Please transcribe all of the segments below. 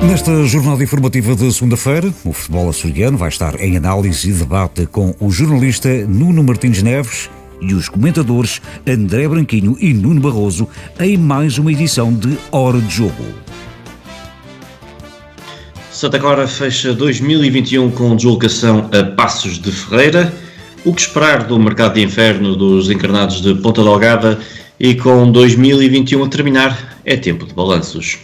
Nesta jornada informativa de segunda-feira, o futebol açoriano vai estar em análise e debate com o jornalista Nuno Martins Neves e os comentadores André Branquinho e Nuno Barroso em mais uma edição de Hora de Jogo. Santa Clara fecha 2021 com deslocação a Paços de Ferreira. O que esperar do mercado de inverno dos encarnados de Ponta Delgada? E com 2021 a terminar, é tempo de balanços.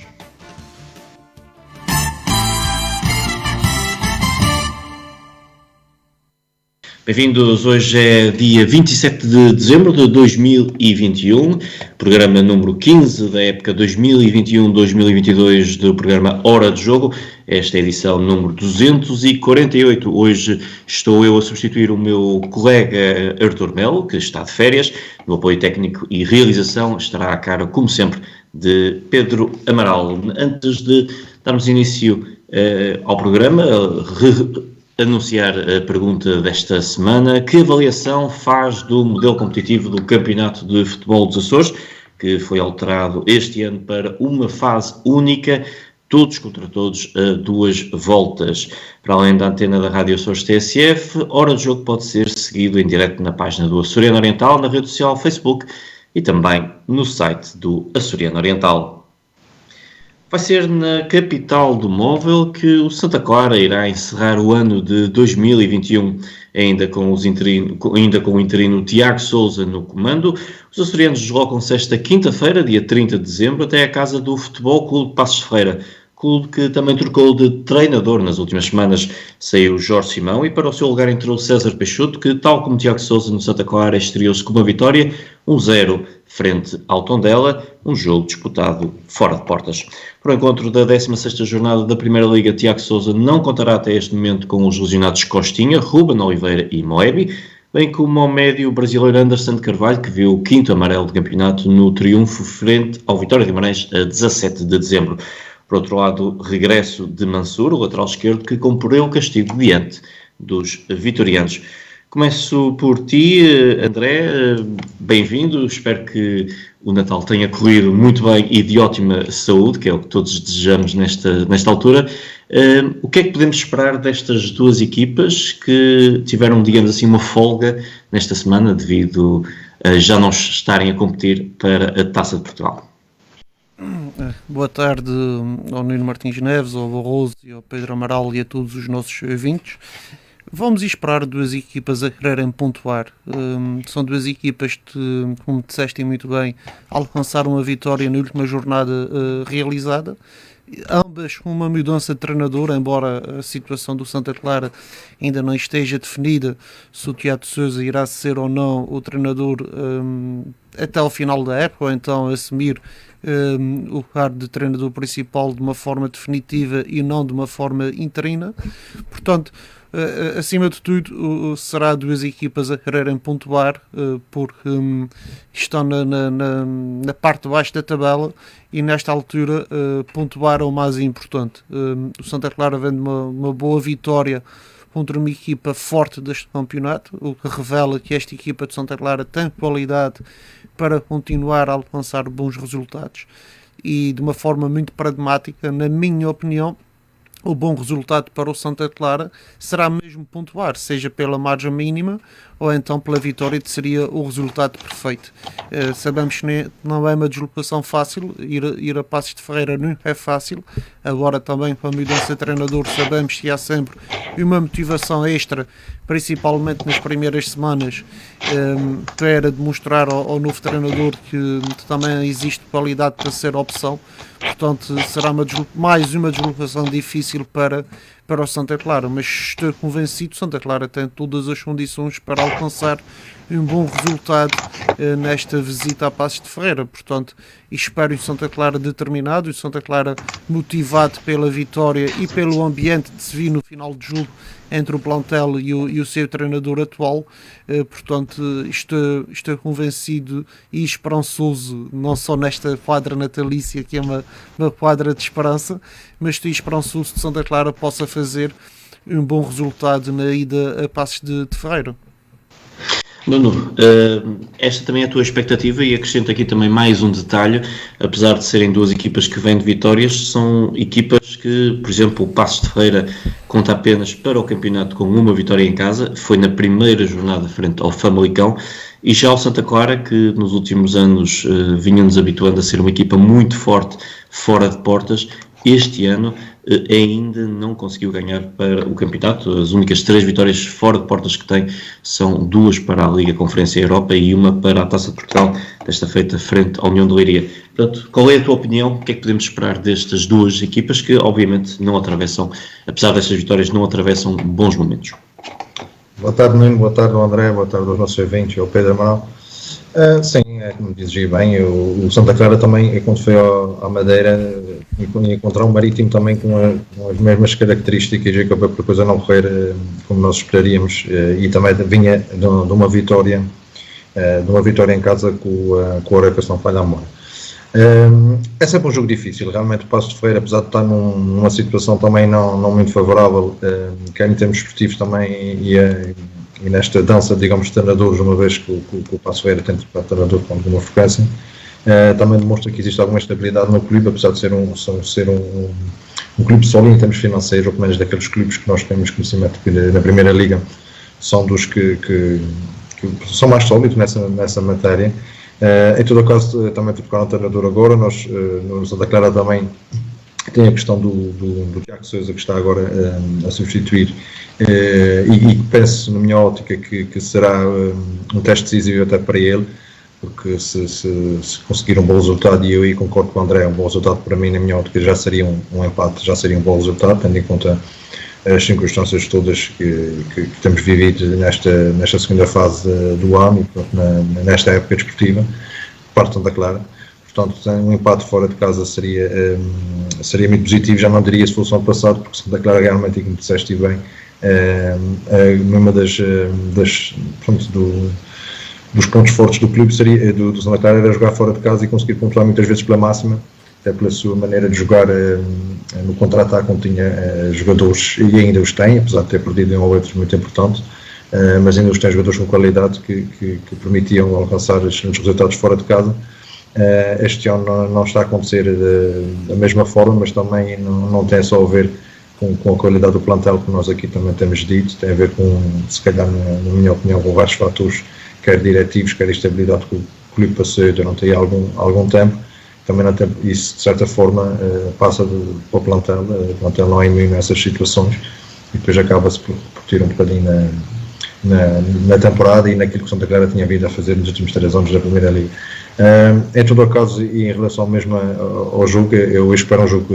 Bem-vindos, hoje é dia 27 de dezembro de 2021, programa número 15 da época 2021-2022 do programa Hora de Jogo. Esta é a edição número 248. Hoje estou eu a substituir o meu colega Artur Melo, que está de férias. No apoio técnico e realização estará a cara, como sempre, de Pedro Amaral. Antes de darmos início ao programa, anunciar a pergunta desta semana: que avaliação faz do modelo competitivo do Campeonato de Futebol dos Açores, que foi alterado este ano para uma fase única, todos contra todos, a 2 voltas? Para além da antena da Rádio Açores TSF, Hora de Jogo pode ser seguido em direto na página do Açoriano Oriental, na rede social Facebook e também no site do Açoriano Oriental. Vai ser na capital do móvel que o Santa Clara irá encerrar o ano de 2021, ainda com o interino Tiago Sousa no comando. Os açorianos deslocam-se esta quinta-feira, dia 30 de dezembro, até a casa do Futebol Clube de Paços de Ferreira, clube que também trocou de treinador nas últimas semanas. Saiu Jorge Simão e para o seu lugar entrou César Peixoto, que, tal como Tiago Sousa no Santa Clara, estreou-se com uma vitória, 1-0 frente ao Tondela, um jogo disputado fora de portas. Para o encontro da 16ª jornada da Primeira Liga, Tiago Sousa não contará até este momento com os lesionados Costinha, Ruben Oliveira e Moebi, bem como ao médio brasileiro Anderson de Carvalho, que viu o 5º amarelo do campeonato no triunfo frente ao Vitória de Guimarães a 17 de dezembro. Por outro lado, regresso de Mansur, o lateral esquerdo, que cumpriu o castigo diante dos vitorianos. Começo por ti, André, bem-vindo, espero que o Natal tenha corrido muito bem e de ótima saúde, que é o que todos desejamos nesta altura. O que é que podemos esperar destas duas equipas que tiveram, digamos assim, uma folga nesta semana devido a já não estarem a competir para a Taça de Portugal? Boa tarde ao Nuno Martins Neves, ao Barroso e ao Pedro Amaral e a todos os nossos ouvintes. Vamos esperar duas equipas a quererem pontuar. São duas equipas que, como disseste muito bem, alcançaram a vitória na última jornada realizada. Ambas com uma mudança de treinador, embora a situação do Santa Clara ainda não esteja definida, se o Tiago Sousa irá ser ou não o treinador até ao final da época, ou então assumir o lugar de treinador principal de uma forma definitiva e não de uma forma interina. Portanto, acima de tudo, será duas equipas a quererem pontuar, porque estão na parte de baixo da tabela e nesta altura pontuar é o mais importante. O Santa Clara vem de uma boa vitória contra uma equipa forte deste campeonato, o que revela que esta equipa de Santa Clara tem qualidade para continuar a alcançar bons resultados e de uma forma muito pragmática, na minha opinião, o bom resultado para o Santa Clara será mesmo pontuar, seja pela margem mínima ou então pela vitória, que seria o resultado perfeito. Sabemos que não é uma deslocação fácil, ir a Paços de Ferreira não é fácil, agora também com a mudança de treinador sabemos que há sempre uma motivação extra, principalmente nas primeiras semanas, para demonstrar ao novo treinador que também existe qualidade para ser opção. Portanto, será mais uma deslocação difícil para o Santa Clara, mas estou convencido que Santa Clara tem todas as condições para alcançar um bom resultado nesta visita a Paços de Ferreira. Portanto, espero o Santa Clara determinado, o Santa Clara motivado pela vitória e pelo ambiente que se viu no final de julho entre o plantel e o seu treinador atual. Portanto, estou convencido e esperançoso, não só nesta quadra natalícia, que é uma quadra de esperança, mas estou esperançoso que Santa Clara possa fazer um bom resultado na ida a Paços de Ferreira. Nuno, esta também é a tua expectativa e acrescento aqui também mais um detalhe, apesar de serem duas equipas que vêm de vitórias, são equipas que, por exemplo, o Paços de Ferreira conta apenas para o campeonato com uma vitória em casa, foi na primeira jornada frente ao Famalicão, e já o Santa Clara, que nos últimos anos vinha-nos habituando a ser uma equipa muito forte fora de portas, este ano ainda não conseguiu ganhar para o campeonato. As únicas 3 vitórias fora de portas que tem são 2 para a Liga Conferência Europa e uma para a Taça de Portugal, desta feita frente à União de Leiria. Portanto, qual é a tua opinião? O que é que podemos esperar destas duas equipas que, obviamente, não atravessam, apesar destas vitórias, não atravessam bons momentos? Boa tarde, Nuno, boa tarde, André, boa tarde aos nossos ouvintes, ao Pedro Amaral. Sim, como dizes bem, o Santa Clara também, quando foi à Madeira, encontrar um Marítimo também com as mesmas características e acabou por a coisa não correr como nós esperaríamos, e também vinha de uma vitória em casa com o Oreca, se não falha a memória. É sempre um jogo difícil, realmente o Paços de Ferreira, apesar de estar numa situação também não muito favorável, quer em termos esportivos também e nesta dança, digamos, de treinadores, uma vez que o Paços de Ferreira tem trocado treinador com alguma frequência, também demonstra que existe alguma estabilidade no clube, apesar de ser um clube sólido em termos financeiros, ou pelo menos daqueles clubes que nós temos conhecimento que na Primeira Liga são dos que são mais sólidos nessa matéria. Em todo o caso, também trocaram o treinador agora. Nós, no Santa Clara, também tem a questão do Tiago Sousa, que está agora a substituir, e penso, na minha ótica, que será um teste decisivo até para ele, porque se conseguir um bom resultado, e eu aí concordo com o André, um bom resultado para mim, na minha ótica, já seria um empate, já seria um bom resultado, tendo em conta as circunstâncias todas que temos vivido nesta segunda fase do ano, e portanto, nesta época desportiva, parte de Santa Clara. Portanto, um empate fora de casa seria muito positivo. Já não diria se fosse o ano passado, porque Santa Clara realmente, como disseste bem, uma dos pontos fortes do clube do Santa Clara era jogar fora de casa e conseguir pontuar muitas vezes pela máxima, até pela sua maneira de jogar no contra-ataque, onde tinha jogadores, e ainda os tem, apesar de ter perdido em um ou outro muito importante, mas ainda os tem jogadores com qualidade que permitiam alcançar excelentes resultados fora de casa. Este ano não está a acontecer da mesma forma, mas também não tem só a ver com a qualidade do plantel, que nós aqui também temos dito, tem a ver com, se calhar, na minha opinião, com vários fatores, quer diretivos, quer estabilidade que o clube passou durante aí algum tempo. Também isso, de certa forma, passa para o plantel. O plantel não é imune nessas situações e depois acaba-se por repetir um bocadinho na temporada e naquilo que o Santa Clara tinha vindo a fazer nos últimos 3 anos da Primeira Liga. Em todo o caso, e em relação mesmo ao jogo, eu espero um jogo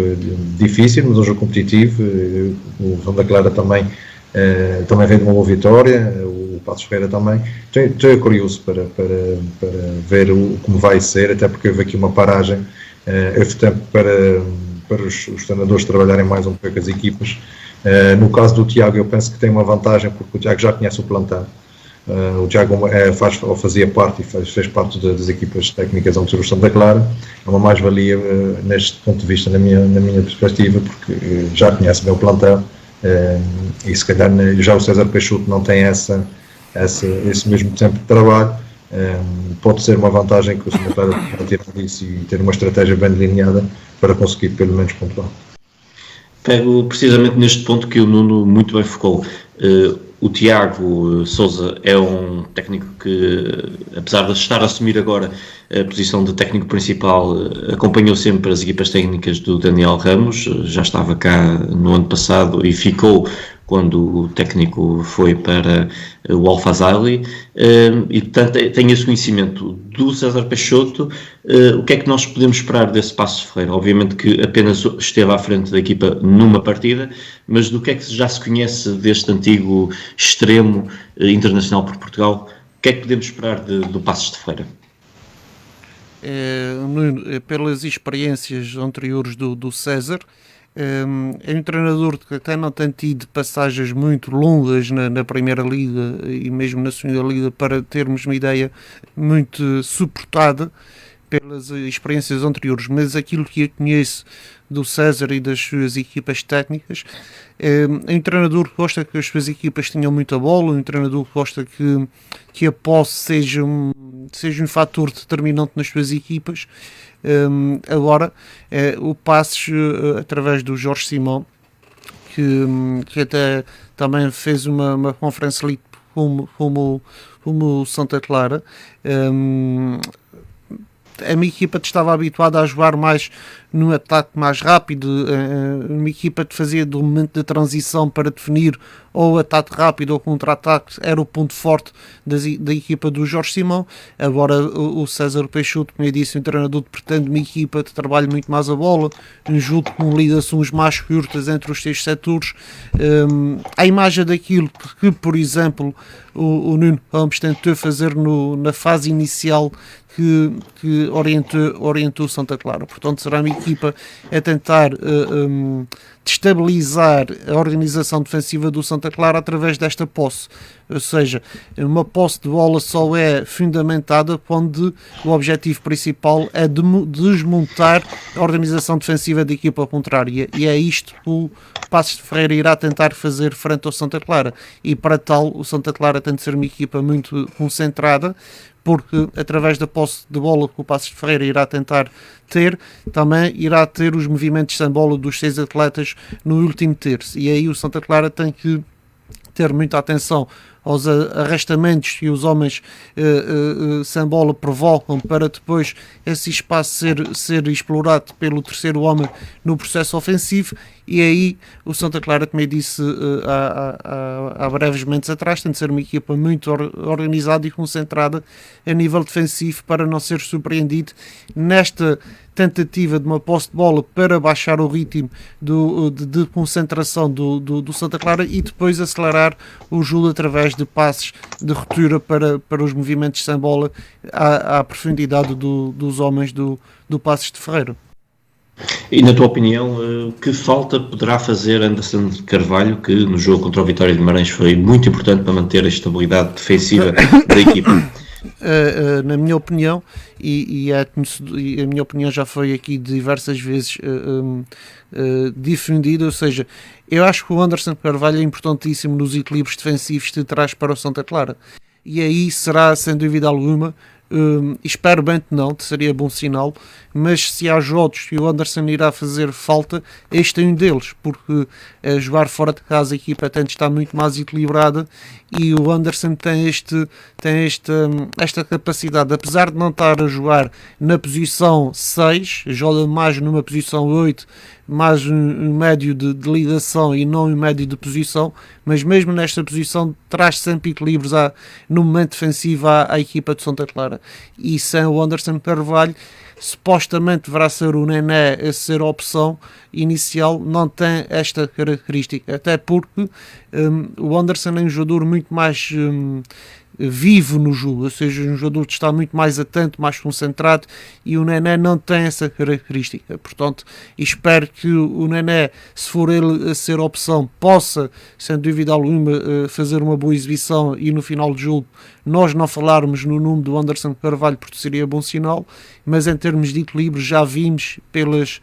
difícil, mas um jogo competitivo. O Santa Clara também vem de uma boa vitória, o Paços de Ferreira também. Estou curioso para ver como vai ser, até porque houve aqui uma paragem, houve tempo para os treinadores trabalharem mais um pouco as equipas. No caso do Tiago, eu penso que tem uma vantagem, porque o Tiago já conhece o plantel. O Tiago fazia parte e fez parte das equipas técnicas onde o Santa Clara. É uma mais-valia neste ponto de vista, na minha perspectiva, porque já conhece bem o plantel, e se calhar já o César Peixoto não tem esse mesmo tempo de trabalho. Pode ser uma vantagem que o Santa Clara pode tirar disso e ter uma estratégia bem delineada para conseguir pelo menos pontuar. Pego precisamente neste ponto que o Nuno muito bem focou. O Tiago Sousa é um técnico que, apesar de estar a assumir agora a posição de técnico principal, acompanhou sempre as equipas técnicas do Daniel Ramos, já estava cá no ano passado e ficou quando o técnico foi para o Al-Fazali, e portanto tem esse conhecimento do César Peixoto. O que é que nós podemos esperar desse Paços de Ferreira? Obviamente que apenas esteve à frente da equipa numa partida, mas do que é que já se conhece deste antigo extremo internacional por Portugal? O que é que podemos esperar do Paços de Ferreira? Pelas experiências anteriores do César, é um treinador que até não tem tido passagens muito longas na Primeira Liga e mesmo na Segunda Liga, para termos uma ideia, muito suportada pelas experiências anteriores, mas aquilo que eu conheço do César e das suas equipas técnicas, um treinador que gosta que as suas equipas tenham muita bola, um treinador que gosta que a posse seja um fator determinante nas suas equipas. Agora, o Passos, através do Jorge Simão, que até também fez uma conferência ali como o Santa Clara, a minha equipa estava habituada a jogar mais num ataque mais rápido, uma equipa que fazia do momento de transição para definir ou ataque rápido ou contra-ataque, era o ponto forte da equipa do Jorge Simão. Agora o César Peixoto, como eu disse, um treinador que pretende uma equipa que trabalhe muito mais a bola, um jogo com ligações mais curtas entre os seus setores. A imagem daquilo que, por exemplo, o Nuno Ramos tentou fazer na fase inicial que orientou Santa Clara. Portanto, será uma equipa a tentar destabilizar a organização defensiva do Santa Clara através desta posse. Ou seja, uma posse de bola só é fundamentada quando o objetivo principal é desmontar a organização defensiva da equipa contrária, e é isto que o Passos de Ferreira irá tentar fazer frente ao Santa Clara, e para tal o Santa Clara tem de ser uma equipa muito concentrada, porque através da posse de bola que o Passos de Ferreira irá tentar ter, também irá ter os movimentos sem bola dos 6 atletas no último terço, e aí o Santa Clara tem que ter muita atenção aos arrastamentos que os homens sem bola provocam, para depois esse espaço ser explorado pelo terceiro homem no processo ofensivo. E aí o Santa Clara, como eu disse há breves momentos atrás, tem de ser uma equipa muito organizada e concentrada a nível defensivo para não ser surpreendido nesta tentativa de uma posse de bola para baixar o ritmo de concentração do Santa Clara e depois acelerar o jogo através de passes de ruptura para os movimentos sem bola à profundidade dos homens do Passos de Ferreira. E na tua opinião, que falta poderá fazer Anderson Carvalho, que no jogo contra o Vitória de Guimarães foi muito importante para manter a estabilidade defensiva da equipa? Na minha opinião, e a minha opinião já foi aqui diversas vezes difundida, ou seja, eu acho que o Anderson Carvalho é importantíssimo nos equilíbrios defensivos que traz para o Santa Clara, e aí será, sem dúvida alguma, espero bem que não, seria bom sinal, mas se há jogos que o Anderson irá fazer falta, este é um deles, porque a jogar fora de casa a equipa tem de estar muito mais equilibrada, e o Anderson tem esta capacidade, apesar de não estar a jogar na posição 6, joga mais numa posição 8, mais um médio de ligação e não um médio de posição, mas mesmo nesta posição traz sempre equilíbrios no momento defensivo à equipa de Santa Clara. E sem o Anderson Carvalho, supostamente deverá ser o Nené a ser a opção inicial, não tem esta característica, até porque o Anderson é um jogador muito mais vivo no jogo, ou seja, um jogador que está muito mais atento, mais concentrado, e o Nené não tem essa característica. Portanto, espero que o Nené, se for ele a ser a opção, possa, sem dúvida alguma, fazer uma boa exibição, e no final do jogo nós não falarmos no nome do Anderson Carvalho, porque seria bom sinal, mas em termos de equilíbrio já vimos pelos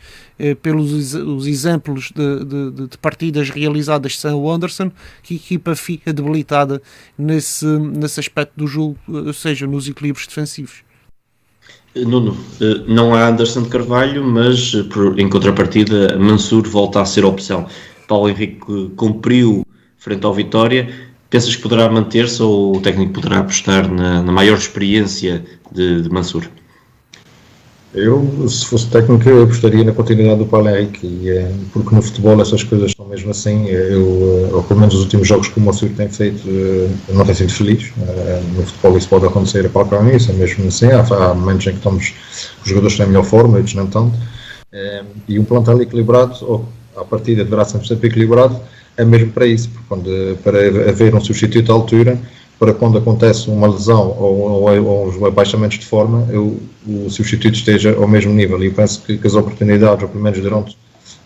os exemplos de partidas realizadas sem o Anderson, que a equipa fica debilitada nesse aspecto do jogo, ou seja, nos equilíbrios defensivos. Nuno, não há Anderson Carvalho, mas em contrapartida Mansur volta a ser opção. Paulo Henrique cumpriu frente ao Vitória. Pensas que poderá manter-se, ou o técnico poderá apostar na maior experiência de Mansur? Eu, se fosse técnico, eu apostaria na continuidade do Paulo Henrique, porque no futebol essas coisas são mesmo assim. Ou pelo menos os últimos jogos que o Mansur tem feito, eu não tenho sido feliz. No futebol isso pode acontecer a qualquer um, isso é mesmo assim. Há momentos em que os jogadores têm a melhor forma, outros não tanto. E um plantel equilibrado, ou à partida deverá sempre equilibrado, é mesmo para isso, para haver um substituto à altura, para quando acontece uma lesão ou uns abaixamentos de forma, o substituto esteja ao mesmo nível. E eu penso que as oportunidades, ou pelo menos durante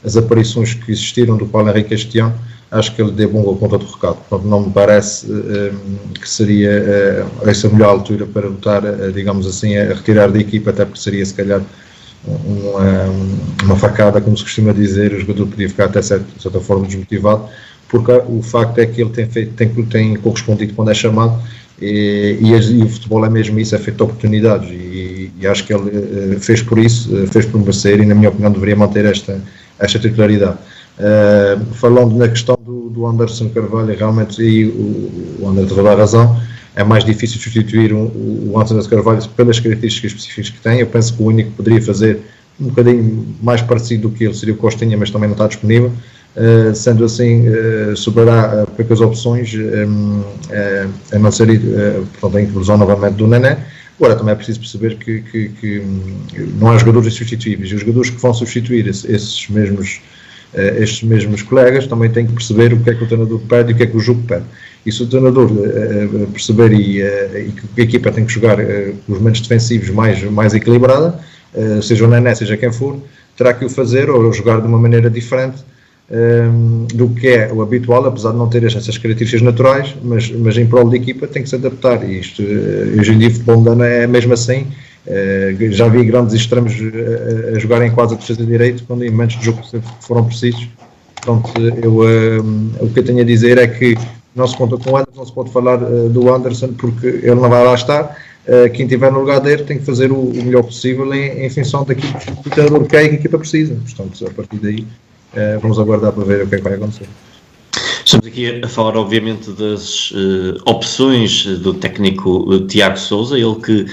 as aparições que existiram do Paulo Henrique este ano, acho que ele deu bom conta do recado. Portanto, não me parece que seria essa a melhor altura para votar, digamos assim, a retirar da equipa, até porque seria, se calhar, uma facada, como se costuma dizer. O jogador podia ficar até de certa forma desmotivado, porque o facto é que ele tem correspondido quando é chamado, e o futebol é mesmo isso, é feito de oportunidades, e acho que ele fez por isso, fez por merecer, e na minha opinião deveria manter esta titularidade. Falando na questão do Anderson Carvalho, realmente, e o André tem toda a razão, é mais difícil substituir o Anderson Carvalho pelas características específicas que tem. Eu penso que o único que poderia fazer um bocadinho mais parecido do que ele seria o Costinha, mas também não está disponível. Sendo assim, sobrará poucas opções, a não ser portanto, a inclusão novamente do Nené. Agora também é preciso perceber que não há jogadores insubstituíveis, e os jogadores que vão substituir estes mesmos colegas também têm que perceber o que é que o treinador pede e o que é que o jogo pede. E se o treinador perceber e que a equipa tem que jogar com os momentos defensivos mais equilibrada, seja o Nené, seja quem for, terá que o fazer ou jogar de uma maneira diferente do que é o habitual, apesar de não ter essas características naturais, mas em prol da equipa tem que se adaptar. E isto, hoje em dia, o futebol moderno é mesmo assim. Já vi grandes extremos a jogarem quase a defesa de direito, quando em momentos de jogo foram precisos. Portanto, o que eu tenho a dizer é que não se conta com o Anderson, não se pode falar do Anderson, porque ele não vai lá estar. Quem estiver no lugar dele tem que fazer o melhor possível em função daquilo que o treinador quer e que a equipa precisa. Portanto, a partir daí, vamos aguardar para ver o que é que vai acontecer. Estamos aqui a falar, obviamente, das opções do técnico Tiago Sousa, ele que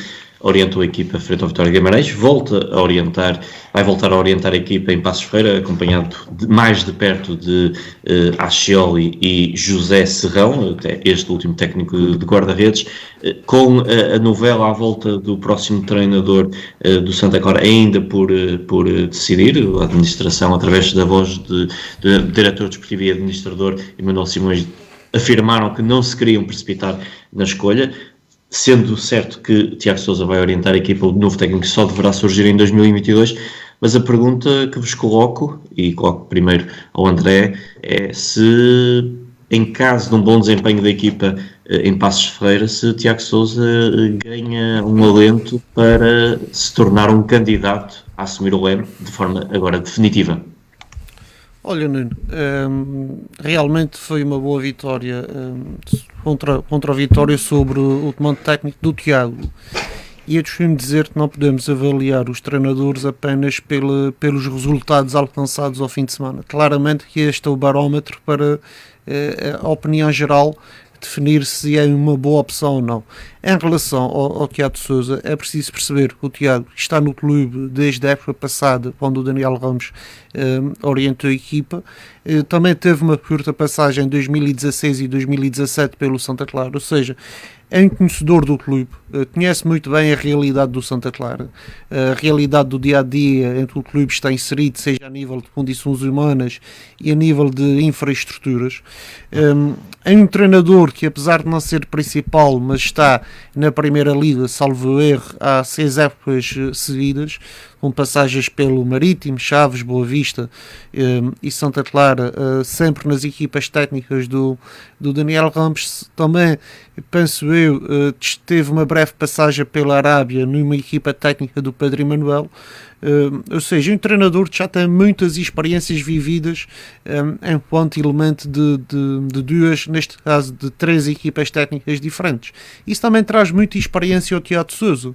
orientou a equipa frente ao Vitória de Guimarães, vai voltar a orientar a equipa em Passos Ferreira, acompanhado mais de perto de Ascioli e José Serrão, até este último técnico de guarda-redes, com a novela à volta do próximo treinador do Santa Clara ainda por decidir. A administração, através da voz de diretor desportivo e administrador Emanuel Simões, afirmaram que não se queriam precipitar na escolha, sendo certo que Tiago Sousa vai orientar a equipa, o novo técnico só deverá surgir em 2022, mas a pergunta que vos coloco, e coloco primeiro ao André, é se, em caso de um bom desempenho da equipa em Passos Ferreira, se Tiago Sousa ganha um alento para se tornar um candidato a assumir o leme de forma agora definitiva. Olha, Nuno, realmente foi uma boa vitória contra a vitória sobre o comando técnico do Tiago. E eu costumo dizer que não podemos avaliar os treinadores apenas pelos resultados alcançados ao fim de semana. Claramente que este é o barómetro para a opinião geral definir se é uma boa opção ou não. Em relação ao Tiago Sousa, é preciso perceber que o Tiago está no clube desde a época passada, quando o Daniel Ramos orientou a equipa. Também teve uma curta passagem em 2016 e 2017 pelo Santa Clara, ou seja, é um conhecedor do clube, conhece muito bem a realidade do Santa Clara, a realidade do dia-a-dia em que o clube está inserido, seja a nível de condições humanas e a nível de infraestruturas. É um treinador que, apesar de não ser principal, mas está na Primeira Liga, salvo erro, há 6 épocas seguidas, com passagens pelo Marítimo, Chaves, Boa Vista e Santa Clara, sempre nas equipas técnicas do Daniel Ramos. Também, penso eu, teve uma breve passagem pela Arábia numa equipa técnica do Pedro Emanuel. Ou seja, um treinador que já tem muitas experiências vividas enquanto elemento de duas, neste caso de 3 equipas técnicas diferentes. Isso também traz muita experiência ao Tiago Sousa.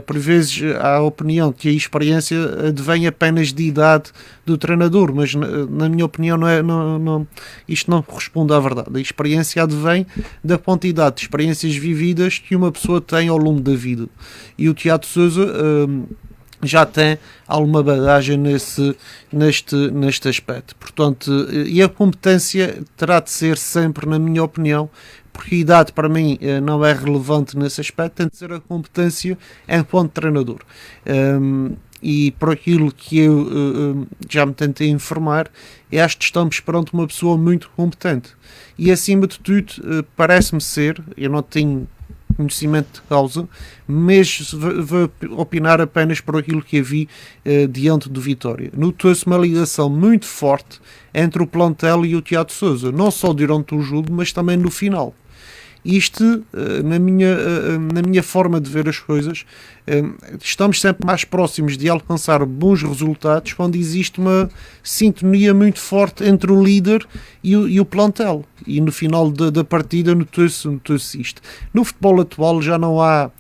Por vezes há a opinião que a experiência advém apenas de idade do treinador, mas na minha opinião isto não corresponde à verdade. A experiência advém da quantidade de experiências vividas que uma pessoa tem ao longo da vida. E o Tiago Sousa já tem alguma bagagem neste aspecto. Portanto, e a competência terá de ser sempre, na minha opinião, porque a idade para mim não é relevante nesse aspecto, tem de ser a competência enquanto treinador. E por aquilo que eu já me tentei informar, acho que estamos perante uma pessoa muito competente. E acima de tudo, parece-me ser, eu não tenho conhecimento de causa, mas vou opinar apenas por aquilo que vi diante do Vitória. Notou-se uma ligação muito forte entre o plantel e o Tiago Sousa, não só durante o jogo, mas também no final. Isto, na minha forma de ver as coisas, estamos sempre mais próximos de alcançar bons resultados quando existe uma sintonia muito forte entre o líder e o plantel. E no final da partida notou-se isto. No futebol atual já não há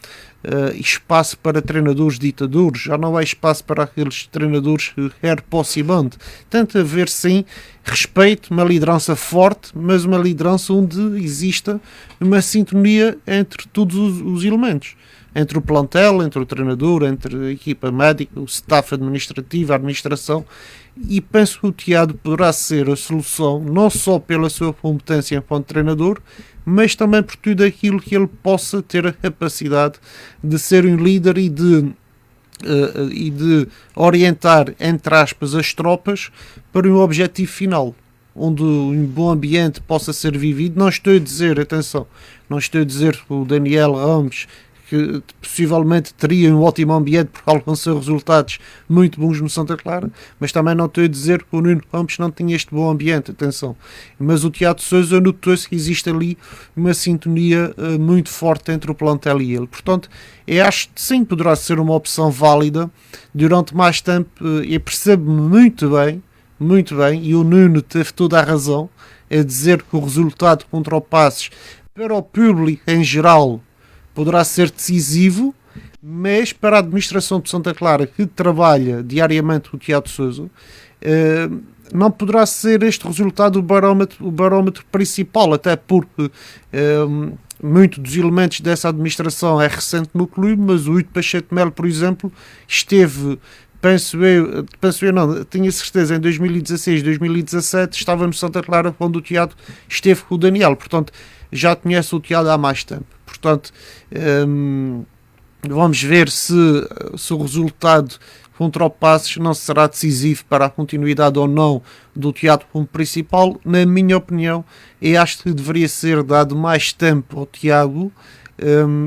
espaço para treinadores ditadores, já não há espaço para aqueles treinadores que quer posse e bande. Tenta haver sim respeito, uma liderança forte, mas uma liderança onde exista uma sintonia entre todos os elementos, entre o plantel, entre o treinador, entre a equipa médica, o staff administrativo, a administração, e penso que o Tiago poderá ser a solução, não só pela sua competência enquanto treinador, mas também por tudo aquilo que ele possa ter a capacidade de ser um líder e de orientar, entre aspas, as tropas para um objetivo final, onde um bom ambiente possa ser vivido. Não estou a dizer, atenção, não estou a dizer que o Daniel Ramos, que possivelmente teria um ótimo ambiente porque alcançou resultados muito bons no Santa Clara, mas também não estou a dizer que o Nuno Campos não tinha este bom ambiente, atenção. Mas o Tiago Sousa notou-se que existe ali uma sintonia muito forte entre o plantel e ele. Portanto, eu acho que sim, poderá ser uma opção válida durante mais tempo. Eu percebo-me muito bem, e o Nuno teve toda a razão a dizer que o resultado contra o Passos, para o público em geral, poderá ser decisivo, mas para a administração de Santa Clara, que trabalha diariamente o Tiago Sousa, não poderá ser este resultado o barómetro principal, até porque muitos dos elementos dessa administração é recente no clube, mas o Huito Pachete Melo, por exemplo, esteve, penso eu não, tinha certeza, em 2016, 2017, estava no Santa Clara quando o Tiago esteve com o Daniel, portanto, já conhece o Tiago há mais tempo. Portanto, vamos ver se o resultado contra o Passos não será decisivo para a continuidade ou não do Tiago como principal. Na minha opinião, eu acho que deveria ser dado mais tempo ao Tiago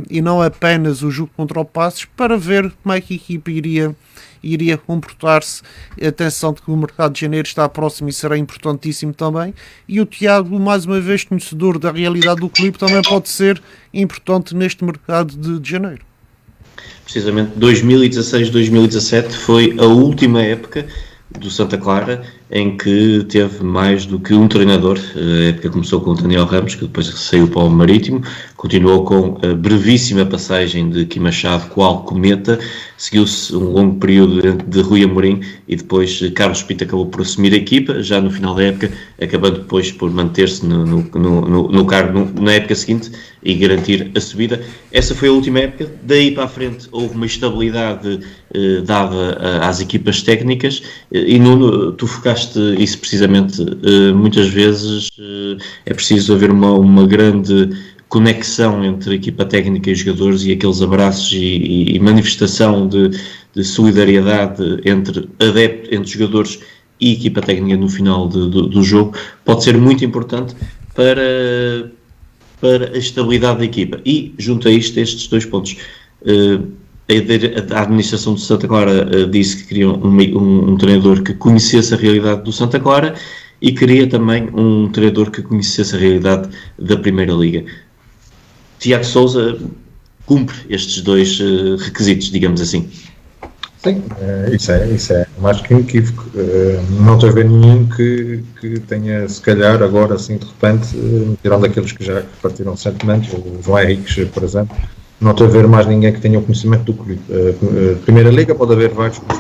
e não apenas o jogo contra o Passos, para ver como é que a equipa iria comportar-se. Atenção de que o mercado de janeiro está próximo e será importantíssimo também, e o Tiago, mais uma vez conhecedor da realidade do clube, também pode ser importante neste mercado de janeiro. Precisamente 2016-2017 foi a última época do Santa Clara em que teve mais do que um treinador. A época começou com o Daniel Ramos, que depois saiu para o Marítimo, continuou com a brevíssima passagem de Kim Machado, qual cometa, seguiu-se um longo período de Rui Amorim e depois Carlos Pinto acabou por assumir a equipa, já no final da época, acabando depois por manter-se no cargo na época seguinte e garantir a subida. Essa foi a última época. Daí para a frente houve uma estabilidade dada às equipas técnicas, e Nuno, tu focaste isso precisamente. Muitas vezes é preciso haver uma grande conexão entre a equipa técnica e os jogadores, e aqueles abraços e manifestação de solidariedade entre jogadores e equipa técnica no final do jogo pode ser muito importante para a estabilidade da equipa. E junto a isto, estes dois pontos, a administração de Santa Clara disse que queria um treinador que conhecesse a realidade do Santa Clara e queria também um treinador que conhecesse a realidade da Primeira Liga. Tiago Sousa cumpre estes dois requisitos, digamos assim. Sim, isso é mais que inequívoco. Não estou a ver nenhum que tenha, se calhar, agora assim de repente, tirando aqueles que já partiram recentemente, o João Henriques, por exemplo, não estou a ver mais ninguém que tenha o conhecimento do clube. Primeira Liga pode haver vários clubes.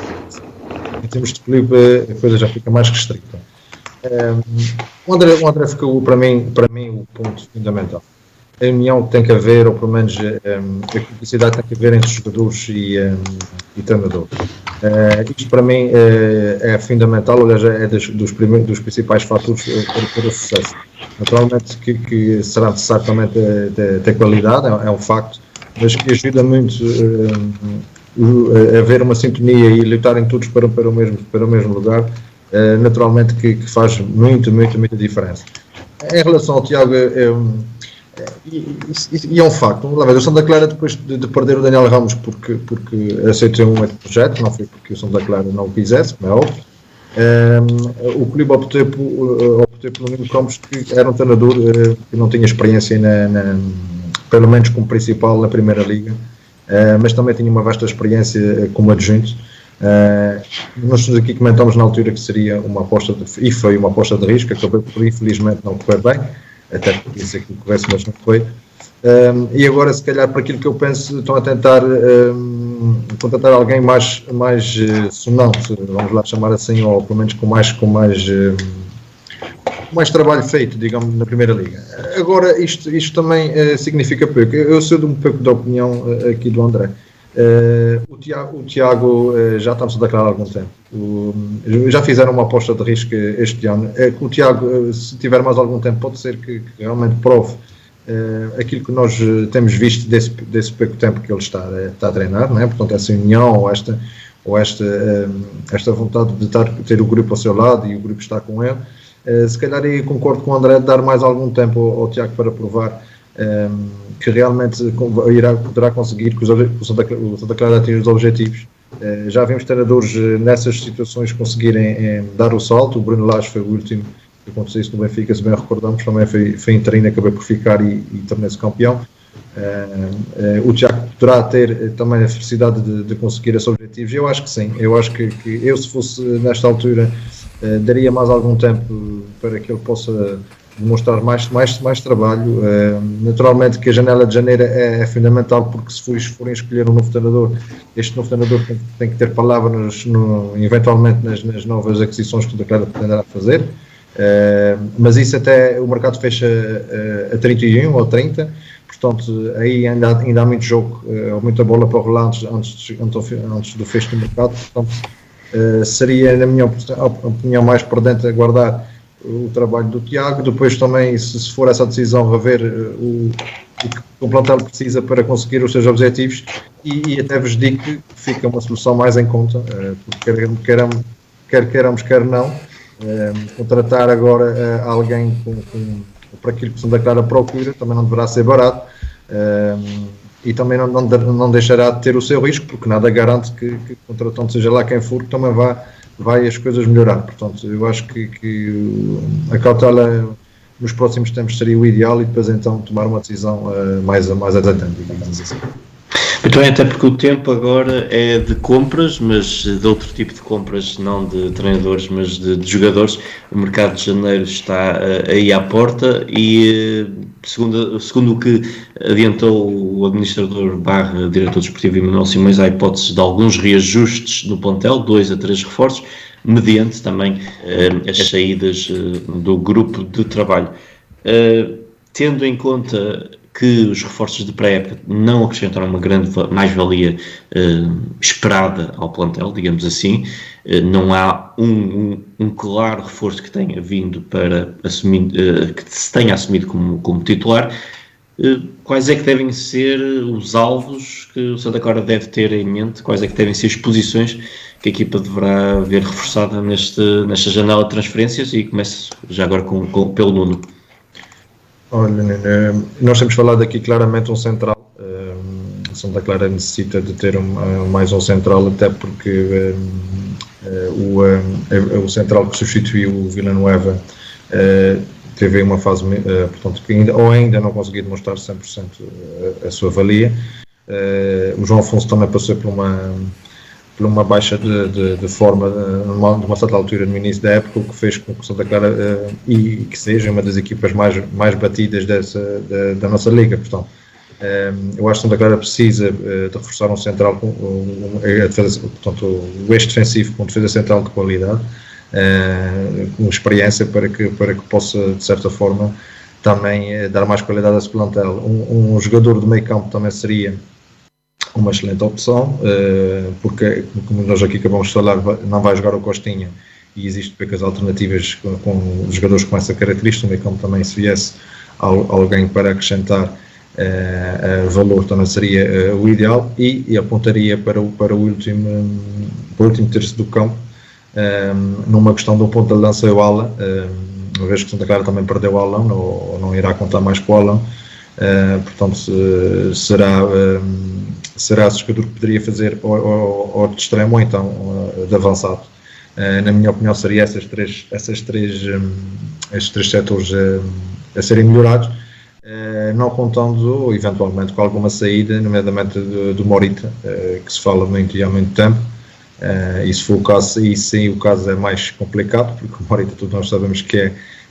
Em termos de clube, a coisa já fica mais restrita. O André ficou, para mim, o ponto fundamental. A união que tem que haver, ou pelo menos a cumplicidade que tem que haver entre jogadores e treinador. Isto para mim é fundamental, aliás, é dos principais fatores para o sucesso. Naturalmente que será necessário também ter qualidade, é um facto, mas que ajuda muito a haver uma sintonia e lutarem todos para o mesmo lugar, naturalmente que faz muita diferença. Em relação ao Tiago, e é um facto. O Santa Clara, depois de perder o Daniel Ramos porque aceitou um outro projeto, não foi porque o Santa Clara não o quisesse, como é óbvio, o clube optou pelo Nuno Gomes, que era um treinador que não tinha experiência, pelo menos como principal na Primeira Liga, mas também tinha uma vasta experiência como adjunto. Nós aqui comentamos na altura que seria uma aposta e foi uma aposta de risco, acabou por infelizmente não correr bem, até porque isso aqui corresse, mas não foi. E agora, se calhar, para aquilo que eu penso, estão a tentar contratar alguém mais sonante, vamos lá chamar assim, ou pelo menos com mais trabalho feito, digamos, na Primeira Liga. Agora, isto também significa pouco. Eu sou de um pouco da opinião aqui do André. O Tiago já está-se a declarar há algum tempo. Já fizeram uma aposta de risco este ano. O Tiago, se tiver mais algum tempo, pode ser que realmente prove aquilo que nós temos visto desse pouco tempo que ele está a treinar, não é? Portanto, essa união ou esta vontade de ter o grupo ao seu lado e o grupo está com ele. Se calhar aí concordo com o André de dar mais algum tempo ao Tiago para provar que realmente poderá conseguir que o Santa Clara atinja os objetivos. Já vimos treinadores nessas situações conseguirem dar o salto. O Bruno Lage foi o último que aconteceu isso no Benfica, se bem recordamos, também foi interino, acabou por ficar e tornou-se campeão. O Tiago poderá ter também a felicidade de conseguir esses objetivos. Eu acho que sim, eu acho que eu, se fosse nesta altura, daria mais algum tempo para que ele possa demonstrar mais trabalho. Naturalmente que a janela de janeiro é fundamental, porque se forem escolher um novo treinador, este novo treinador tem que ter palavras eventualmente nas novas aquisições que o Santa Clara pretenderá fazer. Mas isso até o mercado fecha a 31 ou 30, portanto aí ainda há muito jogo, muita bola para rolar antes do fecho do mercado. Portanto, seria, na minha opinião, mais prudente aguardar o trabalho do Tiago. Depois também, se for essa decisão, rever o que o plantel precisa para conseguir os seus objetivos, e até vos digo que fica uma solução mais em conta, porque quer queiramos, quer não, contratar agora alguém para aquilo que o Santa Clara procura também não deverá ser barato, e também não deixará de ter o seu risco, porque nada garante que contratando seja lá quem for, que também vai as coisas melhorar. Portanto, eu acho que a cautela nos próximos tempos seria o ideal, e depois então tomar uma decisão mais adiantante, digamos assim. Então, até porque o tempo agora é de compras, mas de outro tipo de compras, não de treinadores, mas de jogadores. O mercado de janeiro está aí à porta e, segundo o que adiantou o administrador / diretor desportivo Emanuel Simões, há hipóteses de alguns reajustes no plantel, 2 a 3 reforços, mediante também as saídas do grupo de trabalho. Tendo em conta que os reforços de pré-época não acrescentaram uma grande mais-valia esperada ao plantel, digamos assim, não há um claro reforço que tenha vindo para assumir, que se tenha assumido como titular. Quais é que devem ser os alvos que o Santa Clara deve ter em mente? Quais é que devem ser as posições que a equipa deverá ver reforçada nesta janela de transferências? E começo já agora pelo Nuno. Olha, nós temos falado aqui claramente um central. O Santa Clara necessita de ter mais um central, até porque o central que substituiu o Villanueva teve uma fase, portanto, que ainda não conseguiu demonstrar 100% a sua valia. O João Afonso também passou por uma baixa de forma de uma certa altura no início da época, o que fez com que o Santa Clara e que seja uma das equipas mais batidas da nossa liga. Portanto, eu acho que o Santa Clara precisa de reforçar um central, portanto, o eixo defensivo com defesa central de qualidade, com experiência, para que possa, de certa forma, também dar mais qualidade a esse plantel. Um jogador de meio campo também seria uma excelente opção, porque, como nós aqui acabamos de falar, não vai jogar o Costinha e existem poucas alternativas com jogadores com essa característica. No meio campo também, se viesse alguém para acrescentar valor, também seria o ideal, e apontaria para o último terço do campo, numa questão do ponto de lança e o ala, uma vez que o Santa Clara também perdeu o Alão, ou não irá contar mais com o Alão. portanto será esse jogador que poderia fazer ou de extremo ou então de avançado. Na minha opinião seria esses três setores a serem melhorados, não contando eventualmente com alguma saída, nomeadamente do Morita, que se fala muito e há muito tempo. E se for o caso, e sim o caso é mais complicado, porque o Morita todos nós sabemos que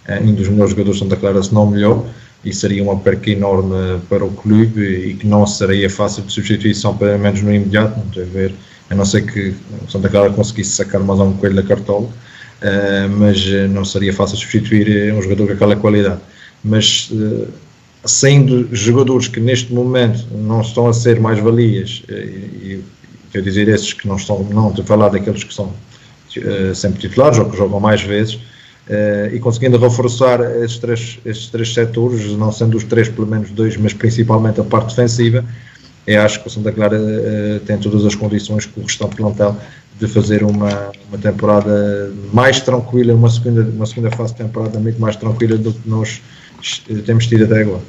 é um dos melhores jogadores de Santa Clara, se não o melhor, e seria uma perca enorme para o clube e que não seria fácil de substituição, pelo menos no imediato, não tem a ver, a não ser que o Santa Clara conseguisse sacar mais um coelho da cartola, mas não seria fácil substituir um jogador com aquela qualidade. Mas sendo jogadores que neste momento não estão a ser mais-valias, e quero dizer esses que não estou a falar daqueles que são sempre titulares ou que jogam mais vezes, e conseguindo reforçar estes três setores, não sendo os três pelo menos dois, mas principalmente a parte defensiva, eu acho que o Santa Clara tem todas as condições com o restante plantel de fazer uma temporada mais tranquila, uma segunda fase de temporada muito mais tranquila do que nós temos tido até agora.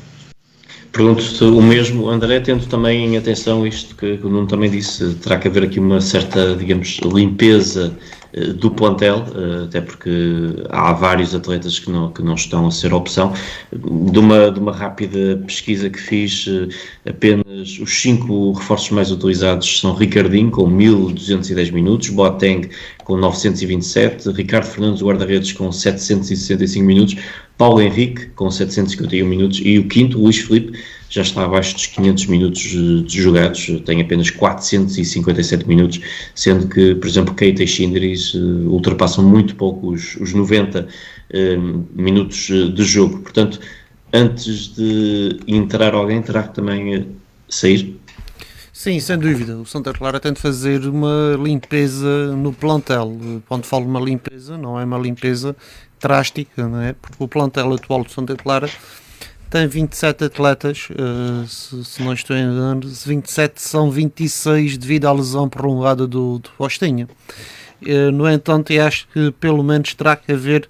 Pergunto-te o mesmo, André, tendo também em atenção isto que o Nuno também disse, terá que haver aqui uma certa, digamos, limpeza do plantel, até porque há vários atletas que não estão a ser opção. De uma rápida pesquisa que fiz, apenas os 5 reforços mais utilizados são Ricardinho, com 1210 minutos, Boateng com 927, Ricardo Fernandes, guarda-redes, com 765 minutos, Paulo Henrique com 751 minutos e o quinto, Luís Filipe, já está abaixo dos 500 minutos de jogados, tem apenas 457 minutos, sendo que, por exemplo, Keita e Shindris ultrapassam muito pouco os 90 minutos de jogo. Portanto, antes de entrar alguém, terá que também sair? Sim, sem dúvida. O Santa Clara tem de fazer uma limpeza no plantel. Quando falo uma limpeza, não é uma limpeza drástica, não é? Porque o plantel atual do Santa Clara tem 27 atletas, se não estou enganado, 27 são 26 devido à lesão prolongada do Postinha. No entanto, eu acho que pelo menos terá que haver